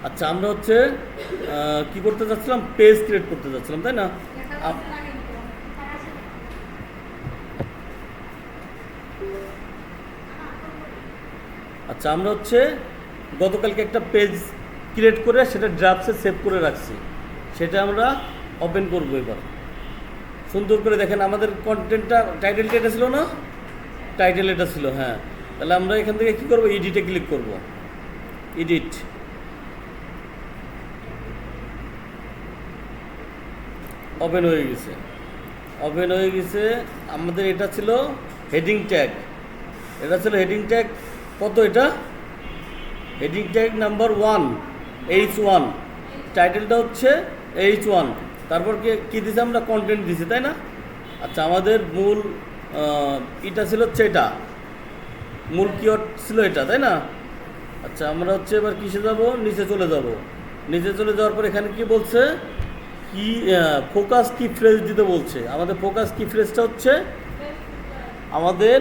আচ্ছা, আমরা হচ্ছে কি করতে যাচ্ছিলাম, পেজ ক্রিয়েট করতে যাচ্ছিলাম, তাই না? আপ- আচ্ছা, আমরা হচ্ছে গতকালকে একটা পেজ ক্রিয়েট করে সেটা ড্রাফটসে সেভ করে রাখছি, সেটা আমরা ওপেন করবো এবার। সুন্দর করে দেখেন, আমাদের কন্টেন্টটা টাইটেলটা এটা ছিল না, টাইটেল এটা ছিল, হ্যাঁ। তাহলে আমরা এখান থেকে কি করব, এডিটে ক্লিক করব, এডিট। ওপেন হয়ে গেছে, ওপেন হয়ে গেছে। আমাদের এটা ছিল হেডিং ট্যাগ, এটা ছিল হেডিং ট্যাগ কত, এটা হেডিং ট্যাগ নাম্বার 1, H1। টাইটেলটা হচ্ছে H1। তারপর কি দিছি আমরা, কন্টেন্ট দিছি, তাই না? আচ্ছা, আমাদের মূল এটা ছিল হচ্ছে এটা, মূল কিওয়ার্ড ছিল এটা, তাই না? আচ্ছা, আমরা হচ্ছে এবার কিসে যাব, নিচে চলে যাব। নিচে চলে যাওয়ার পর এখানে কি বলছে, কি ফোকাস কি ফ্রেজ দিতে বলছে। আমাদের ফোকাস কি ফ্রেজটা হচ্ছে, আমাদের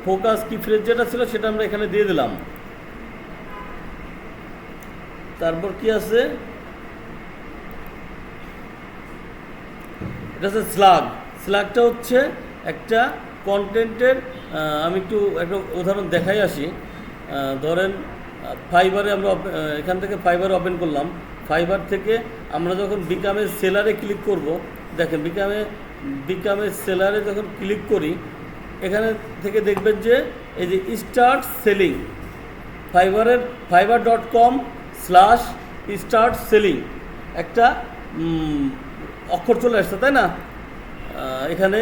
ফোকাস কি ফ্রেজ যেটা ছিল সেটা আমরা এখানে দিয়ে দিলাম। তারপর কি আছে, এটা হচ্ছে স্লাগ। স্লাগটা হচ্ছে একটা কন্টেন্টের, আমি একটু একটা উদাহরণ দেখাই আসি। ধরেন ফাইবারে আমরা এখান থেকে ফাইবার ওপেন করলাম। ফাইবার থেকে আমরা যখন বিকামের সেলারে ক্লিক করব, দেখেন বিকামের সেলারে যখন ক্লিক করি, এখানে থেকে দেখবেন যে এই যে স্টার্ট সেলিং, fiverr.com/start selling একটা অক্ষর চলে আসছে, তাই না? এখানে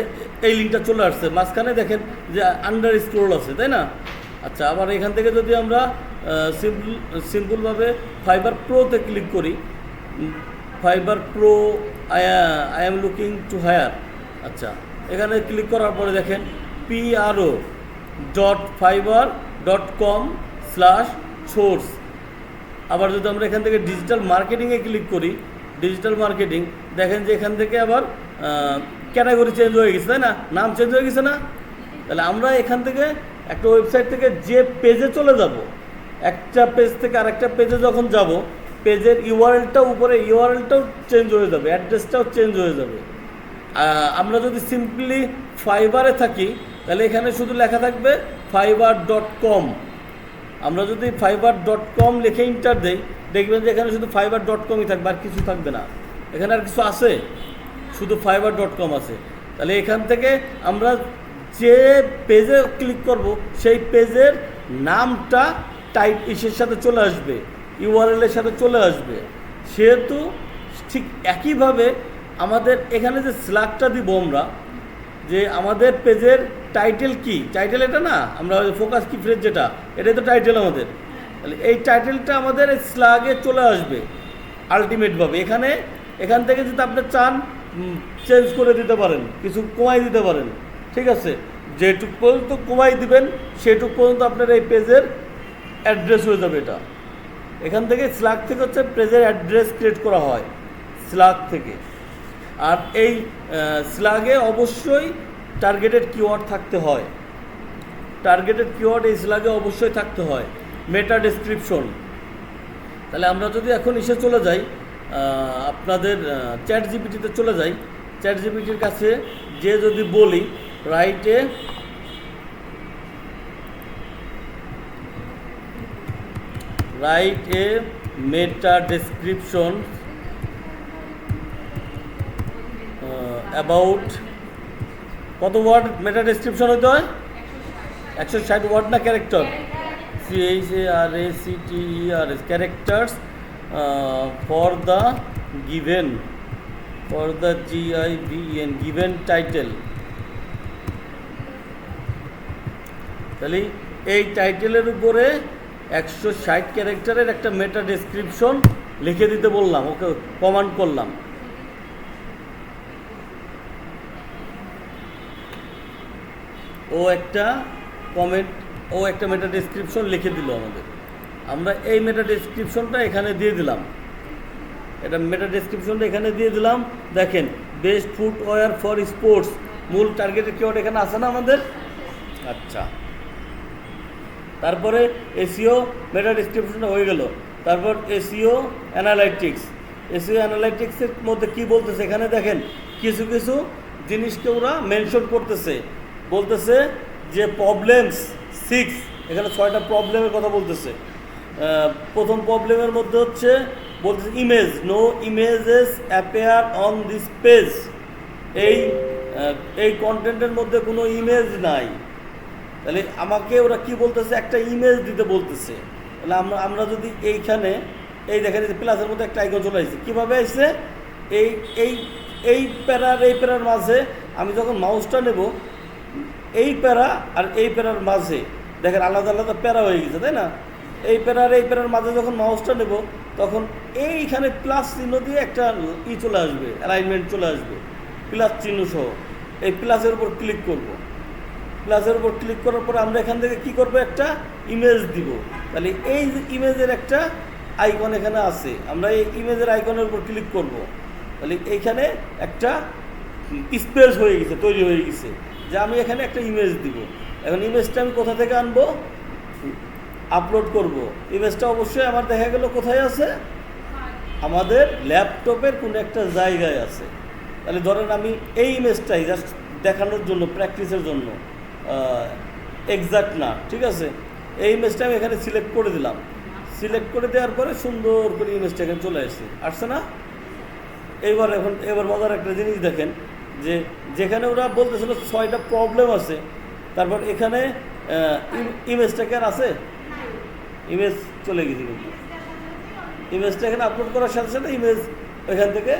এই লিঙ্কটা চলে আসছে, মাঝখানে দেখেন যে আন্ডার স্ক্রোল আছে, তাই না? আচ্ছা, আবার এখান থেকে যদি আমরা সিম্পলভাবে ফাইবার প্রোতে ক্লিক করি, Fiverr Pro I am looking to hire. আচ্ছা, এখানে ক্লিক করার পরে দেখেন pro.fiverr.com/source। আবার যদি আমরা এখান থেকে ডিজিটাল মার্কেটিংয়ে ক্লিক করি, ডিজিটাল মার্কেটিং, দেখেন যে এখান থেকে আবার ক্যাটাগরি চেঞ্জ হয়ে গেছে, তাই না? নাম চেঞ্জ হয়ে গেছে না? তাহলে আমরা এখান থেকে একটা ওয়েবসাইট থেকে যে পেজে চলে যাব, একটা পেজ থেকে আরেকটা পেজে যখন যাব, পেজের ইউআরএলটাও উপরে ইউআরএলটাও চেঞ্জ হয়ে যাবে, অ্যাড্রেসটাও চেঞ্জ হয়ে যাবে। আমরা যদি সিম্পলি ফাইবারে থাকি, তাহলে এখানে শুধু লেখা থাকবে fiverr.com। আমরা যদি fiverr.com লিখে ইন্টার দেই, দেখবেন যে এখানে শুধু fiverr.com-ই থাকবে, আর কিছু থাকবে না। এখানে আর কিছু আছে, শুধু fiverr.com আছে। তাহলে এখান থেকে আমরা যে পেজে ক্লিক করব, সেই পেজের নামটা ইসের সাথে চলে আসবে, ইউআরএলের সাথে চলে আসবে। সেহেতু ঠিক একইভাবে আমাদের এখানে যে স্ল্যাগটা দিব আমরা, যে আমাদের পেজের টাইটেল কি, টাইটেল এটা না, আমরা ফোকাস কি ফ্রেজ যেটা, এটাই তো টাইটেল আমাদের। তাহলে এই টাইটেলটা আমাদের এই স্ল্যাগে চলে আসবে আলটিমেটভাবে। এখান থেকে যদি আপনি চান চেঞ্জ করে দিতে পারেন, কিছু কমাই দিতে পারেন, ঠিক আছে? যেটুক পর্যন্ত কমাই দিবেন সেটুক পর্যন্ত আপনার এই পেজের অ্যাড্রেস হয়ে যাবে। এটা এখান থেকে স্ল্যাগ থেকে হচ্ছে পেজের অ্যাড্রেস ক্রিয়েট করা হয় স্ল্যাগ থেকে। আর এই স্ল্যাগে অবশ্যই টার্গেটেড কিওয়ার্ড থাকতে হয়, টার্গেটেড কিওয়ার্ড এই স্ল্যাগে অবশ্যই থাকতে হয়। মেটা ডেসক্রিপশন। তাহলে আমরা যদি এখন এসে চলে যাই, আপনাদের চ্যাট জিপিটিতে চলে যাই, চ্যাট জিপিটির কাছে যে যদি বলি write a meta description about, কত ওয়ার্ড মেটা ডেসক্রিপশন হতে হয়? 160 ওয়ার্ড না character? CHARACTERS characters for the given, given title. তাহলে এই টাইটেলের উপরে 160 ক্যারেক্টারের একটা মেটা ডেসক্রিপশন লিখে দিতে বললাম, ওকে কমান্ড করলাম। ও একটা মেটা ডেসক্রিপশন লিখে দিল আমাদের। আমরা এই মেটা ডেসক্রিপশনটা এখানে দিয়ে দিলাম, এটা মেটা ডেসক্রিপশনটা এখানে দিয়ে দিলাম। দেখেন, বেস্ট ফুটওয়্যার ফর স্পোর্টস, মূল টার্গেটের কিওয়ার্ড এখানে আছে না আমাদের? আচ্ছা, তারপরে এসিও মেটা ডেসক্রিপশনটা হয়ে গেল। তারপর এসইও অ্যানালাইটিক্স। এসইও অ্যানালাইটিক্সের মধ্যে কি বলতেছে এখানে দেখেন, কিছু কিছু জিনিসকে ওরা মেনশন করতেছে, বলতেছে যে প্রবলেমস 6, এখানে 6টা প্রবলেমের কথা বলতেছে। প্রথম প্রবলেমের মধ্যে হচ্ছে বলতেছে image, no images appear on this page. এই কন্টেন্টের মধ্যে কোনো ইমেজ নাই। তাহলে আমাকে ওরা কি বলতেছে, একটা ইমেজ দিতে বলতেছে। তাহলে আমরা যদি এইখানে এই দেখেন প্লাসের মধ্যে একটা আইকন চলে আসছে, কীভাবে আসছে, এই এই এই প্যারার মাঝে আমি যখন মাউসটা নেব, এই প্যারা আর এই প্যারার মাঝে দেখেন আলাদা আলাদা প্যারা হয়ে গেছে, তাই না? এই প্যারার মাঝে যখন মাউসটা নেব, তখন এইখানে প্লাস চিহ্ন দিয়ে একটা চলে আসবে, অ্যালাইনমেন্ট চলে আসবে প্লাস চিহ্ন সহ। এই প্লাসের উপর ক্লিক করব। প্লাসের উপর ক্লিক করার পর আমরা এখান থেকে কি করব, একটা ইমেজ দিব। তাহলে এই যে ইমেজের একটা আইকন এখানে আছে, আমরা এই ইমেজের আইকনের উপর ক্লিক করব। তাহলে এইখানে একটা স্পেস হয়ে গেছে, তৈরি হয়ে গেছে যে আমি এখানে একটা ইমেজ দিব। এখন ইমেজটা আমি কোথা থেকে আনবো, আপলোড করব। ইমেজটা অবশ্যই আমার দেখা গেল কোথায় আছে, আমাদের ল্যাপটপের কোনো একটা জায়গায় আছে। তাহলে ধরেন আমি এই ইমেজটাই জাস্ট দেখানোর জন্য, প্র্যাকটিসের জন্য, এক্সাক্ট না, ঠিক আছে, এই ইমেজটা আমি এখানে সিলেক্ট করে দিলাম। সিলেক্ট করে দেওয়ার পরে সুন্দর করে ইমেজটা এখানে চলে আসছে না? এবার মজার একটা জিনিস দেখেন, যে যেখানে ওরা বলতেছিল 6টা প্রবলেম আছে, তারপর এখানে ইমেজটা কি আর আছে? ইমেজ চলে গেছে, কিন্তু ইমেজটা এখানে আপলোড করার সাথে সাথে ইমেজ এখান থেকে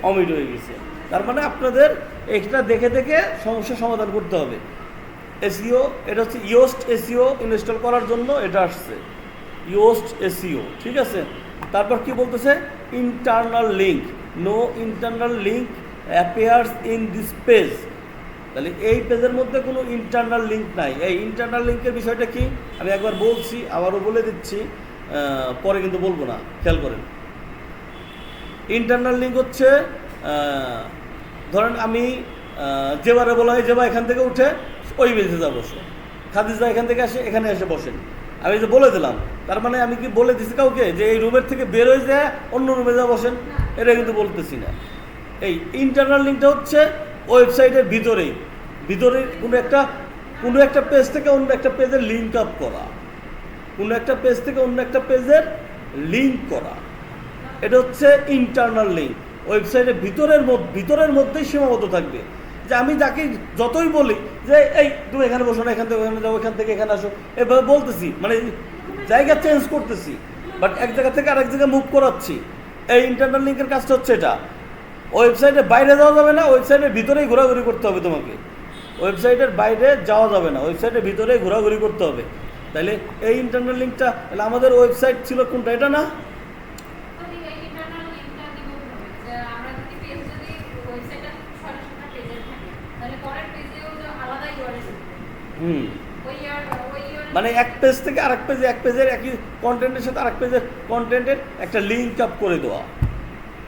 অমিট হয়ে গেছে। তার মানে আপনাদের এটা দেখে দেখে সমস্যার সমাধান করতে হবে। এসইও, এটা হচ্ছে ইয়োস্ট এসইও ইনস্টল করার জন্য এটা আসছে, ইয়োস্ট এসইও, ঠিক আছে। তারপর কি বলতেছে, internal link, no internal link appears in this page. তাহলে এই পেজের মধ্যে কোনো ইন্টারনাল লিঙ্ক নাই। এই ইন্টারনাল লিঙ্কের বিষয়টা কি আমি একবার বলছি, আবারও বলে দিচ্ছি, পরে কিন্তু বলবো না, খেয়াল করেন। ইন্টারনাল লিঙ্ক হচ্ছে, ধরেন আমি যেবারে বলা হয় যেবা এখান থেকে উঠে ওই বেঁচে যা বসে, খাদিজা এখান থেকে আসে এখানে এসে বসেন, আমি যে বলে দিলাম, তার মানে আমি কি বলে দিচ্ছি কাউকে যে এই রুমের থেকে বের হয়ে যায় অন্য রুমে যা বসেন? এটা কিন্তু বলতেছি না। এই ইন্টারনাল লিঙ্কটা হচ্ছে ওয়েবসাইটের ভিতরে কোনো একটা পেজ থেকে অন্য একটা পেজের লিঙ্ক আপ করা, কোনো একটা পেজ থেকে অন্য একটা পেজের লিঙ্ক করা, এটা হচ্ছে ইন্টারনাল লিঙ্ক। ওয়েবসাইটের ভিতরের মধ্যেই সীমাবদ্ধ থাকবে। যে আমি যাকে যতই বলি যে এই তুমি এখানে বসো না, এখান থেকে ওখানে যাও, এখান থেকে এখানে আসো, এভাবে বলতেছি, মানে জায়গা চেঞ্জ করতেছি, বাট এক জায়গা থেকে আরেক জায়গায় মুভ করাচ্ছি। এই ইন্টারনাল লিঙ্কের কাজটা হচ্ছে এটা। ওয়েবসাইটের বাইরে যাওয়া যাবে না, ওয়েবসাইটের ভিতরেই ঘোরাঘুরি করতে হবে তোমাকে। ওয়েবসাইটের বাইরে যাওয়া যাবে না, ওয়েবসাইটের ভিতরেই ঘোরাঘুরি করতে হবে। তাহলে এই ইন্টারনাল লিঙ্কটা, তাহলে আমাদের ওয়েবসাইট ছিল কোনটা, এটা না? মানে এক পেজ থেকে আরেক পেজে, এক পেজের একই কন্টেন্টের সাথে আরেক পেজের কন্টেন্টের একটা লিঙ্ক আপ করে দেওয়া।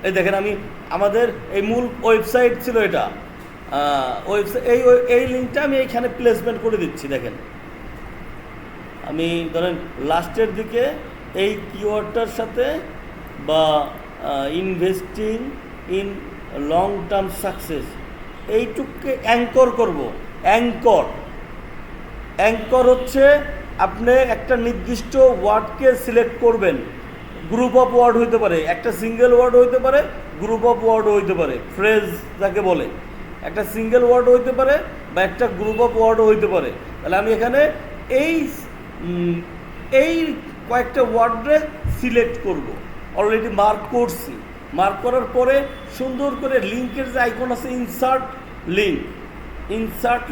এই দেখেন আমি আমাদের এই মূল ওয়েবসাইট ছিল এটা, এই লিঙ্কটা আমি এইখানে প্লেসমেন্ট করে দিচ্ছি। দেখেন আমি ধরেন লাস্টের দিকে এই কিওয়ার্ডটার সাথে বা investing in long term success এইটুকুকে অ্যাঙ্কর করব। অ্যাঙ্কর হচ্ছে আপনি একটা নির্দিষ্ট ওয়ার্ডকে সিলেক্ট করবেন। গ্রুপ অফ ওয়ার্ড হইতে পারে, একটা সিঙ্গেল ওয়ার্ড হইতে পারে, গ্রুপ অফ ওয়ার্ড হইতে পারে, ফ্রেজ যাকে বলে, একটা সিঙ্গেল ওয়ার্ড হইতে পারে বা একটা গ্রুপ অফ ওয়ার্ড হইতে পারে। তাহলে আমি এখানে এই কয়েকটা ওয়ার্ডে সিলেক্ট করব। অলরেডি মার্ক করছি। মার্ক করার পরে সুন্দর করে লিঙ্কের যে আইকন আছে, ইনসার্ট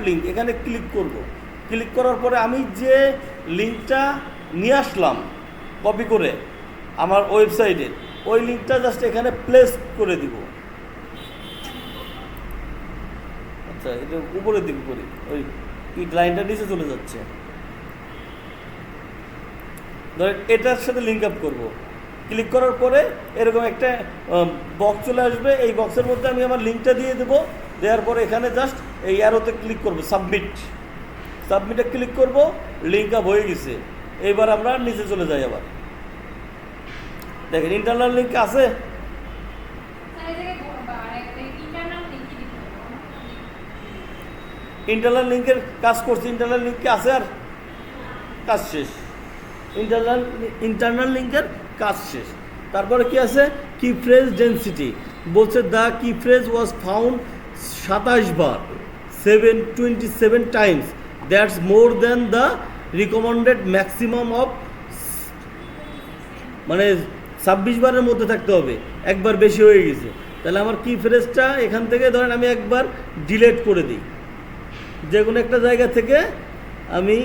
লিঙ্ক, এখানে ক্লিক করব। ক্লিক করার পরে আমি যে লিঙ্কটা নিয়ে আসলাম কপি করে আমার ওয়েবসাইটে, ওই লিঙ্কটা জাস্ট এখানে প্লেস করে দিব। আচ্ছা, এটা উপরের দিকে করি, ওই লাইনটা নিচে চলে যাচ্ছে। ধরেন এটার সাথে লিঙ্ক আপ করবো। ক্লিক করার পরে এরকম একটা বক্স চলে আসবে। এই বক্সের মধ্যে আমি আমার লিঙ্কটা দিয়ে দেবো। দেওয়ার পরে এখানে জাস্ট এই অ্যারোতে ক্লিক করবো, সাবমিটে ক্লিক করব, লিঙ্ক আপ হয়ে গেছে। এইবার আমরা নিচে চলে যাই। আবার দেখেন ইন্টারনাল লিঙ্ক আছে, ইন্টারনাল লিঙ্কের কাজ করছে, ইন্টারনাল লিঙ্কে আছে আর কাজ শেষ। ইন্টারনাল লিঙ্কের কাজ শেষ। তারপরে কি আছে, কি ফ্রেজ ডেন্সিটি বলছে দ্য কি phrase was found 27 bar 727 Times, that's more than the recommended maximum of, মানে 26 বারের মধ্যে থাকতে হবে, একবার বেশি হয়ে গেছে। তাহলে আমার কি ফ্রেজটা এখান থেকে ধরেন আমি একবার ডিলেট করে দিই, যে কোনো একটা জায়গা থেকে আমি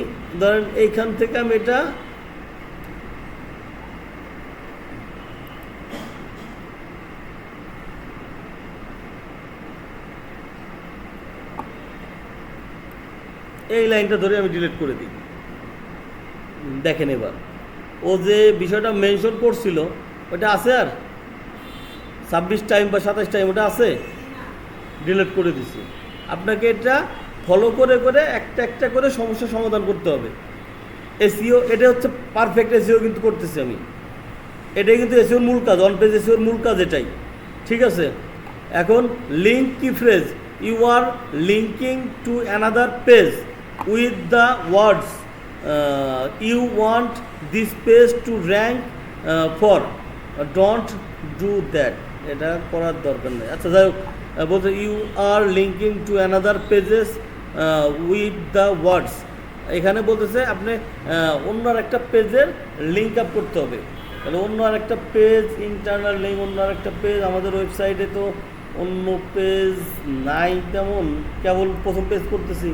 ধরেন এইখান থেকে আমি এটা এই লাইনটা ধরে আমি ডিলিট করে দিই। দেখেন এবার ও যে বিষয়টা মেনশন করছিল ওটা আছে আর 26 টাইম বা 27 টাইম ওটা আছে, ডিলিট করে দিছি। আপনাকে এটা ফলো করে করে একটা একটা করে সমস্যার সমাধান করতে হবে। এসইও এটা হচ্ছে পারফেক্ট এসইও কিন্তু করতেছি আমি, এটাই কিন্তু এসইওর মূল কাজ, অন পেজ এসইওর মূল কাজ এটাই, ঠিক আছে। এখন link key phrase, you are linking to another page with the words you want this page to rank for, don't do that, এটা করার দরকার নেই। আচ্ছা যাই হোক, বলছে you are linking to another pages with the words, এখানে বলতেছে আপনি অন্য আর একটা পেজের লিঙ্ক আপ করতে হবে। তাহলে অন্য আর একটা পেজ, ইন্টারনাল লিঙ্ক, অন্য আর একটা পেজ, আমাদের ওয়েবসাইটে তো অন্য পেজ নাই তেমন, কেবল প্রথম পেজ করতেছি,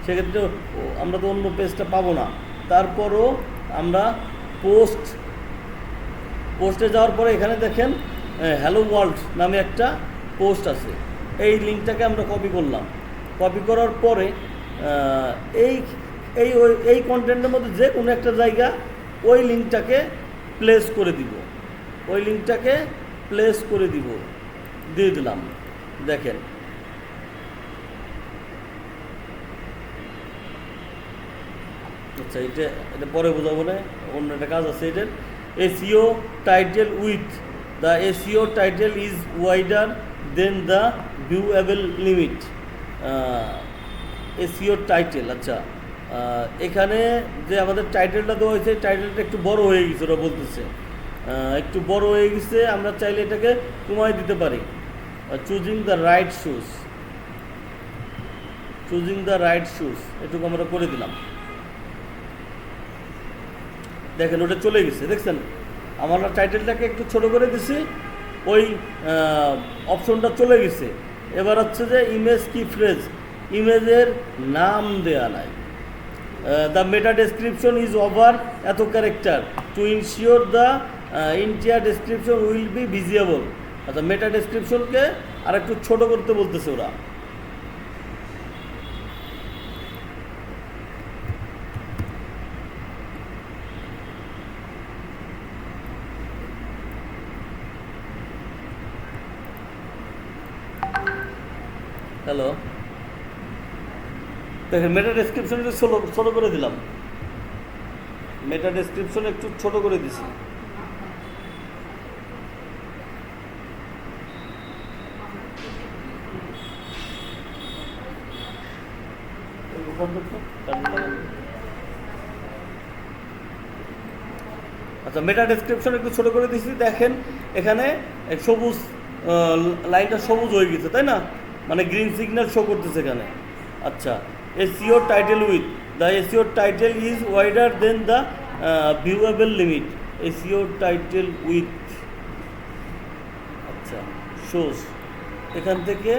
সেক্ষেত্রে আমরা তো অন্য পেজটা পাবো না। তারপরও আমরা পোস্টে যাওয়ার পরে এখানে দেখেন হ্যালো ওয়ার্ল্ড নামে একটা পোস্ট আছে, এই লিঙ্কটাকে আমরা কপি করলাম। কপি করার পরে এই কন্টেন্টের মধ্যে যে কোনো একটা জায়গা ওই লিঙ্কটাকে প্লেস করে দিব, দিয়ে দিলাম। দেখেন আচ্ছা এটা পরে বোঝাবো না, অন্য একটা কাজ আছে এটার। SEO title with the SEO title is wider than the viewable limit. SEO title, আচ্ছা এখানে যে আমাদের টাইটেলটা দেওয়া হয়েছে, টাইটেলটা একটু বড় হয়ে গেছে, ওরা বলতেছে একটু বড় হয়ে গেছে, আমরা চাইলে এটাকে কমাই দিতে পারি। চুজিং দ্য রাইট শুজ, এটুকু আমরা করে দিলাম। দেখেন ওটা চলে গেছে, দেখছেন আমরা টাইটেলটাকে একটু ছোট করে দিছি, ওই অপশনটা চলে গেছে। এবার হচ্ছে যে ইমেজ কি ফ্রেজ, ইমেজের নাম দেয়া নাই। The meta description is over এত character to ensure the entire description will be visible. আচ্ছা মেটা ডেসক্রিপশনকে আর একটু ছোট করতে বলতেছে ওরা। হ্যালো, দেখেন মেটা ডেসক্রিপশন একটু ছোটো করে দিলাম, মেটা ডেসক্রিপশন একটু ছোট করে দিছি। আচ্ছা মেটা ডেসক্রিপশন একটু ছোট করে দিছি। দেখেন এখানে সবুজ লাইনটা সবুজ হয়ে গেছে, তাই না, মানে গ্রিন সিগন্যাল শো করতেছে এখানে। আচ্ছা SEO title with the SEO title is wider than the viewable limit. SEO title with, আচ্ছা শোজ, এখান থেকে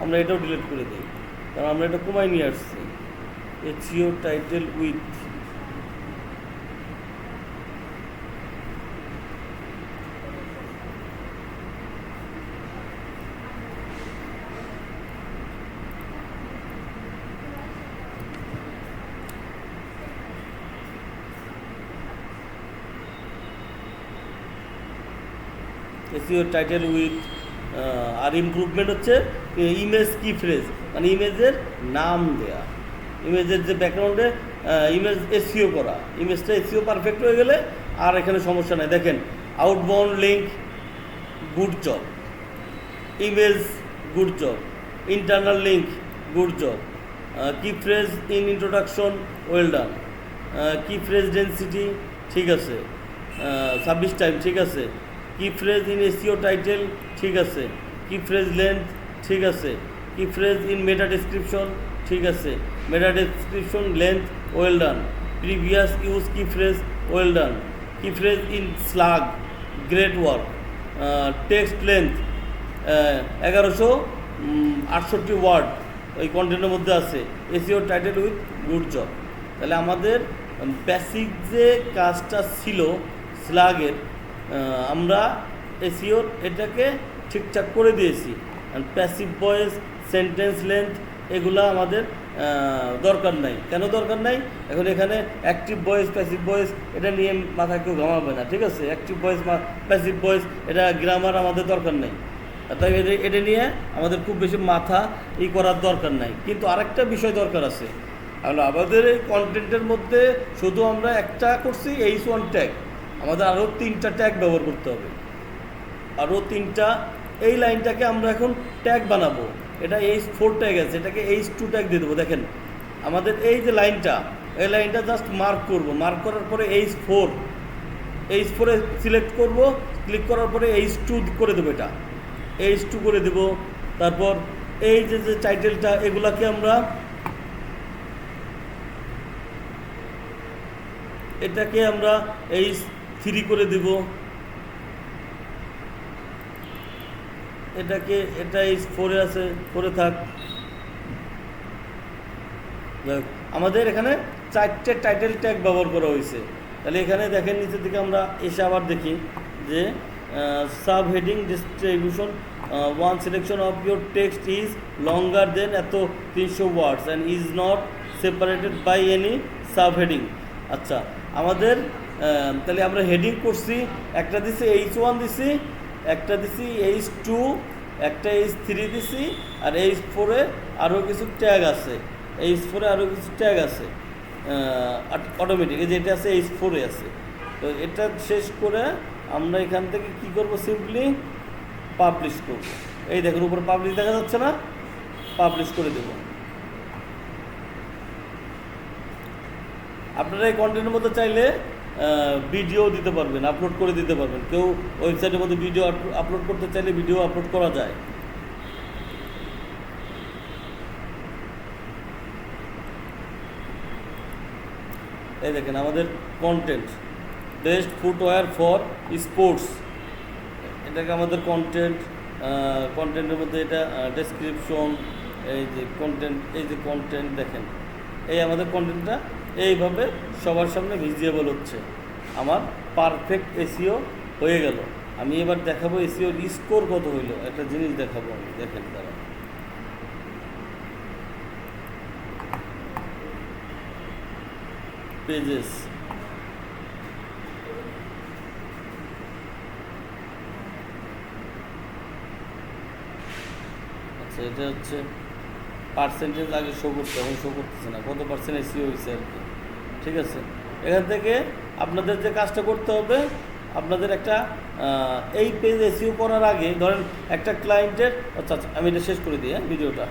আমরা এটাও ডিলিট করে দিই, কারণ আমরা এটা কমাই নিয়ে আসছি। SEO title with, SEO title with. আর ইমপ্রুভমেন্ট হচ্ছে ইমেজ কি ফ্রেজ, মানে ইমেজের নাম দেয়া, ইমেজের যে ব্যাকগ্রাউন্ডে ইমেজ এসইও করা, ইমেজটা এসইও পারফেক্ট হয়ে গেলে আর এখানে সমস্যা নেই। দেখেন outbound link, good job. Image, good job. Internal link, good job. Key phrase in introduction, well done. Key phrase density, ঠিক আছে। 26 টাইম, ঠিক আছে। কি ফ্রেজ ইন এসইও টাইটেল, ঠিক আছে। কি ফ্রেজ লেন্থ, ঠিক আছে। কি ফ্রেজ ইন মেটা ডেসক্রিপশন, ঠিক আছে। Meta description length, well done. Previous use key phrase, well done. Key phrase in slug, great work. Text length 1168 word ওই কন্টেন্টের মধ্যে আছে। SEO title with good job. তাহলে আমাদের বেসিক যে কাজটা ছিল স্লাগের, আমরা এসইওর এটাকে ঠিকঠাক করে দিয়েছি। প্যাসিভ ভয়েস, সেন্টেন্স লেন্থ এগুলো আমাদের দরকার নাই। কেন দরকার নাই? এখন এখানে অ্যাক্টিভ ভয়েস, প্যাসিভ ভয়েস এটা নিয়ে মাথা কেউ ঘামাবে না, ঠিক আছে। অ্যাক্টিভ ভয়েস, প্যাসিভ ভয়েস এটা গ্রামার আমাদের দরকার নেই। তাই এটা নিয়ে আমাদের খুব বেশি মাথা করার দরকার নাই। কিন্তু আরেকটা বিষয় দরকার আছে, আমাদের এই কন্টেন্টের মধ্যে শুধু আমরা একটা করছি H1 ট্যাগ, আমাদের আরও 3টা ট্যাগ ব্যবহার করতে হবে। আরও 3টা, এই লাইনটাকে আমরা এখন ট্যাগ বানাবো। এটা H4 ট্যাগ আছে, এটাকে H2 ট্যাগ দিয়ে দেবো। দেখেন আমাদের এই যে লাইনটা, এই লাইনটা জাস্ট মার্ক করব। মার্ক করার পরে H4 সিলেক্ট করব, ক্লিক করার পরে H2 করে দেবো। এটা H2 করে দেব। তারপর এই যে টাইটেলটা, এগুলাকে আমরা এটাকে আমরা H3 করে দেব। এটা H4 আছে, করে থাক। আমাদের এখানে 4টে টাইটেল ট্যাগ ব্যবহার করা হয়েছে। তাহলে এখানে দেখেন নিচের দিকে আমরা এসে আবার দেখি যে sub heading distribution, one selection of your text is longer than এত 300 words and is not separated by any sub heading. আচ্ছা, আমাদের তাহলে আমরা হেডিং করছি, একটা দিছি H1 দিছি, একটা দিছি H2, একটা H3 দিছি, আর H4-এ আরও কিছু ট্যাগ আছে। H4-এ আরও কিছু ট্যাগ আছে অটোমেটিক, এই যে এটা আছে H4-এ আছে। তো এটা শেষ করে আমরা এখান থেকে কি করব, সিম্পলি পাবলিশ করব। এই দেখুন উপরে পাবলিশ দেখা যাচ্ছে না, পাবলিশ করে দেব। আপনারা এই কন্টেন্টের মধ্যে চাইলে ভিডিও দিতে পারবেন, আপলোড করে দিতে পারবেন। কেউ ওয়েবসাইটের মধ্যে ভিডিও আপলোড করতে চাইলে ভিডিও আপলোড করা যায়। এই দেখেন আমাদের content, best footwear for sports, এটাকে আমাদের কন্টেন্টের মধ্যে এটা ডেসক্রিপশন, এই যে কন্টেন্ট দেখেন, এই আমাদের কন্টেন্টটা এইভাবে সবার সামনে ভিজিবল হচ্ছে। আমার পারফেক্ট এসইও হয়ে গেল। আমি এবার দেখাবো এসইওর স্কোর কত হইল, একটা জিনিস দেখাবো আমি। দেখেন তারা পেজেস, আচ্ছা এটা হচ্ছে পার্সেন্টেজ আগে শো করতে, এখন শো করতেছে না, কত পার্সেন্ট এসইও হয়েছে আর কি। ঠিক আছে, এখান থেকে আপনাদের যে কাজটা করতে হবে, আপনাদের একটা এই পেজ এসইও করার আগে ধরেন একটা ক্লায়েন্টের, আচ্ছা আমি এটা শেষ করে দিই ভিডিওটা।